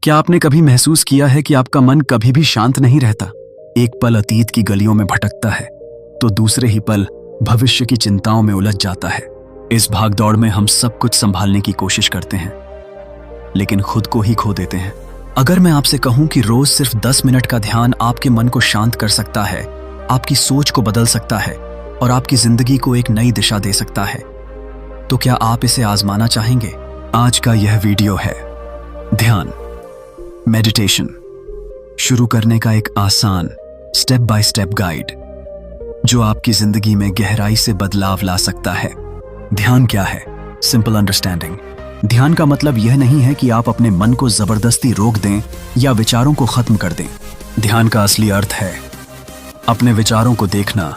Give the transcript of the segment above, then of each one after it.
क्या आपने कभी महसूस किया है कि आपका मन कभी भी शांत नहीं रहता? एक पल अतीत की गलियों में भटकता है तो दूसरे ही पल भविष्य की चिंताओं में उलझ जाता है। इस भागदौड़ में हम सब कुछ संभालने की कोशिश करते हैं, लेकिन खुद को ही खो देते हैं। अगर मैं आपसे कहूं कि रोज सिर्फ 10 मिनट का ध्यान आपके मन को शांत कर सकता है, आपकी सोच को बदल सकता है और आपकी जिंदगी को एक नई दिशा दे सकता है, तो क्या आप इसे आजमाना चाहेंगे? आज का यह वीडियो है ध्यान, मेडिटेशन शुरू करने का एक आसान स्टेप बाय स्टेप गाइड जो आपकी जिंदगी में गहराई से बदलाव ला सकता है। ध्यान क्या है? Simple understanding. ध्यान का मतलब यह नहीं है कि आप अपने मन को जबरदस्ती रोक दें या विचारों को खत्म कर दें। ध्यान का असली अर्थ है अपने विचारों को देखना,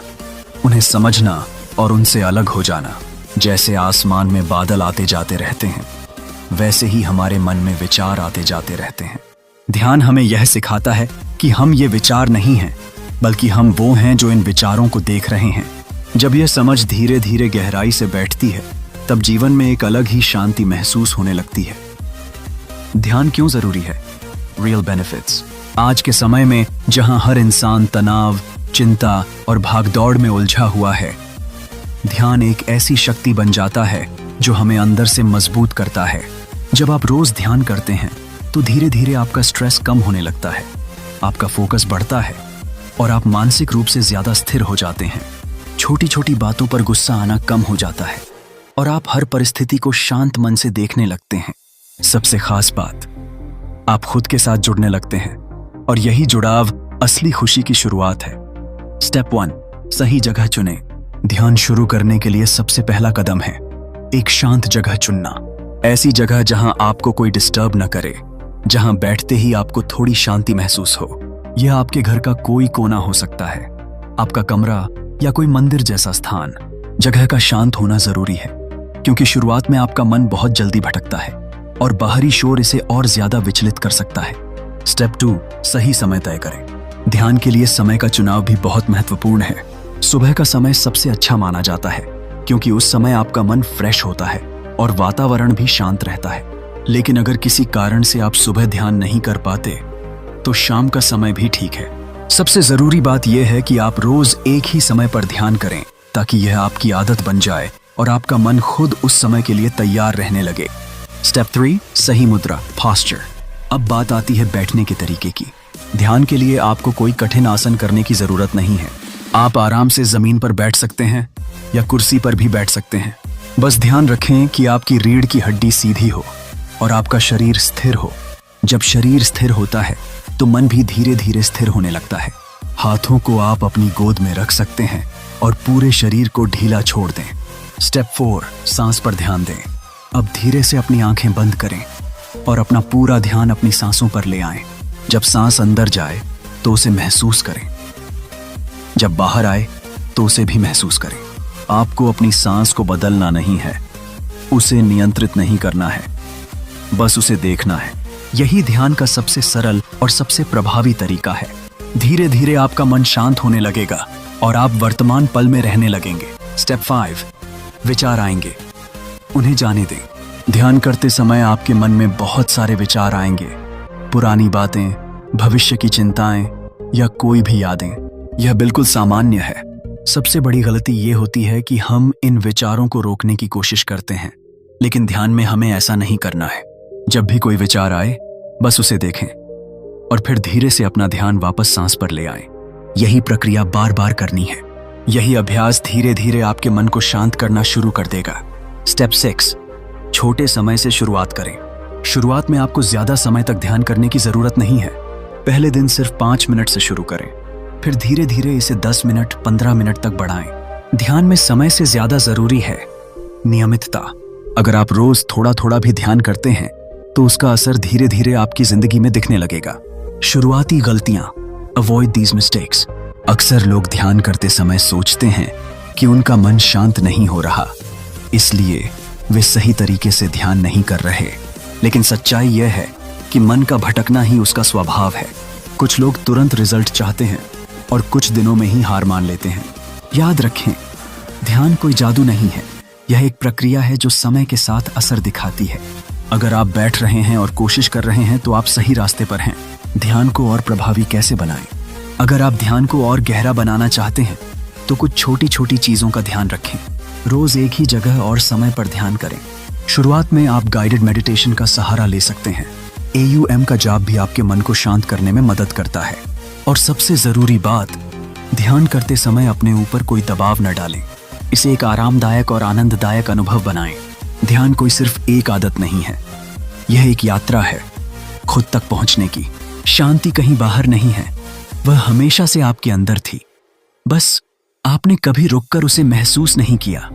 उन्हें समझना और उनसे अलग हो जाना। जैसे आसमान में बादल आते जाते रहते हैं, वैसे ही हमारे मन में विचार आते जाते रहते हैं। ध्यान हमें यह सिखाता है कि हम ये विचार नहीं हैं, बल्कि हम वो हैं जो इन विचारों को देख रहे हैं। जब यह समझ धीरे धीरे गहराई से बैठती है, तब जीवन में एक अलग ही शांति महसूस होने लगती है। ध्यान क्यों जरूरी है? Real benefits. आज के समय में जहां हर इंसान तनाव, चिंता और भागदौड़ में उलझा हुआ है, ध्यान एक ऐसी शक्ति बन जाता है जो हमें अंदर से मजबूत करता है। जब आप रोज ध्यान करते हैं तो धीरे धीरे आपका स्ट्रेस कम होने लगता है, आपका फोकस बढ़ता है और आप मानसिक रूप से ज्यादा स्थिर हो जाते हैं। छोटी छोटी बातों पर गुस्सा आना कम हो जाता है और आप हर परिस्थिति को शांत मन से देखने लगते हैं। सबसे खास बात, आप खुद के साथ जुड़ने लगते हैं और यही जुड़ाव असली खुशी की शुरुआत है। स्टेप 1, सही जगह चुनें। ध्यान शुरू करने के लिए सबसे पहला कदम है एक शांत जगह चुनना। ऐसी जगह जहां आपको कोई डिस्टर्ब न करे, जहां बैठते ही आपको थोड़ी शांति महसूस हो। यह आपके घर का कोई कोना हो सकता है, आपका कमरा या कोई मंदिर जैसा स्थान। जगह का शांत होना जरूरी है, क्योंकि शुरुआत में आपका मन बहुत जल्दी भटकता है और बाहरी शोर इसे और ज्यादा विचलित कर सकता है। स्टेप 2, सही समय तय करें। ध्यान के लिए समय का चुनाव भी बहुत महत्वपूर्ण है। सुबह का समय सबसे अच्छा माना जाता है, क्योंकि उस समय आपका मन फ्रेश होता है और वातावरण भी शांत रहता है। लेकिन अगर किसी कारण से आप सुबह ध्यान नहीं कर पाते, तो शाम का समय भी ठीक है। सबसे जरूरी बात यह है कि आप रोज एक ही समय पर ध्यान करें, ताकि यह आपकी आदत बन जाए और आपका मन खुद उस समय के लिए तैयार रहने लगे। स्टेप 3, सही मुद्रा, पोस्चर। अब बात आती है बैठने के तरीके की। ध्यान के लिए आपको कोई कठिन आसन करने की जरूरत नहीं है। आप आराम से जमीन पर बैठ सकते हैं या कुर्सी पर भी बैठ सकते हैं। बस ध्यान रखें कि आपकी रीढ़ की हड्डी सीधी हो और आपका शरीर स्थिर हो। जब शरीर स्थिर होता है तो मन भी धीरे धीरे स्थिर होने लगता है। हाथों को आप अपनी गोद में रख सकते हैं और पूरे शरीर को ढीला छोड़ दें। स्टेप 4, सांस पर ध्यान दें। अब धीरे से अपनी आंखें बंद करें और अपना पूरा ध्यान अपनी सांसों पर ले आएं। जब सांस अंदर जाए तो उसे महसूस करें, जब बाहर आए तो उसे भी महसूस करें। आपको अपनी सांस को बदलना नहीं है, उसे नियंत्रित नहीं करना है, बस उसे देखना है। यही ध्यान का सबसे सरल और सबसे प्रभावी तरीका है। धीरे धीरे आपका मन शांत होने लगेगा और आप वर्तमान पल में रहने लगेंगे। स्टेप 5, विचार आएंगे, उन्हें जाने दें। ध्यान करते समय आपके मन में बहुत सारे विचार आएंगे, पुरानी बातें, भविष्य की चिंताएं या कोई भी यादें। यह बिल्कुल सामान्य है। सबसे बड़ी गलती यह होती है कि हम इन विचारों को रोकने की कोशिश करते हैं, लेकिन ध्यान में हमें ऐसा नहीं करना है। जब भी कोई विचार आए, बस उसे देखें और फिर धीरे से अपना ध्यान वापस सांस पर ले आएं। यही प्रक्रिया बार बार करनी है। यही अभ्यास धीरे धीरे आपके मन को शांत करना शुरू कर देगा। स्टेप 6, छोटे समय से शुरुआत करें। शुरुआत में आपको ज्यादा समय तक ध्यान करने की जरूरत नहीं है। पहले दिन सिर्फ 5 मिनट से शुरू करें, फिर धीरे धीरे इसे 10 मिनट, 15 मिनट तक बढ़ाएं। ध्यान में समय से ज्यादा जरूरी है नियमितता। अगर आप रोज थोड़ा थोड़ा भी ध्यान करते हैं, तो उसका असर धीरे धीरे आपकी जिंदगी में दिखने लगेगा। शुरुआती गलतियां, अवॉइड दीज मिस्टेक्स। अक्सर लोग ध्यान करते समय सोचते हैं कि उनका मन शांत नहीं हो रहा, इसलिए वे सही तरीके से ध्यान नहीं कर रहे। लेकिन सच्चाई यह है कि मन का भटकना ही उसका स्वभाव है। कुछ लोग तुरंत रिजल्ट चाहते हैं और कुछ दिनों में ही हार मान लेते हैं। याद रखें, ध्यान कोई जादू नहीं है, यह एक प्रक्रिया है जो समय के साथ असर दिखाती है। अगर आप बैठ रहे हैं और कोशिश कर रहे हैं तो आप सही रास्ते पर हैं। ध्यान को और प्रभावी कैसे बनाएं? अगर आप ध्यान को और गहरा बनाना चाहते हैं तो कुछ छोटी छोटी चीजों का ध्यान रखें। रोज एक ही जगह और समय पर ध्यान करें। शुरुआत में आप गाइडेड मेडिटेशन का सहारा ले सकते हैं। AUM का जाप भी आपके मन को शांत करने में मदद करता है। और सबसे जरूरी बात, ध्यान करते समय अपने ऊपर कोई दबाव न डालें। इसे एक आरामदायक और आनंददायक अनुभव बनाएं। ध्यान कोई सिर्फ एक आदत नहीं है, यह एक यात्रा है खुद तक पहुंचने की। शांति कहीं बाहर नहीं है, वह हमेशा से आपके अंदर थी, बस आपने कभी रुककर उसे महसूस नहीं किया।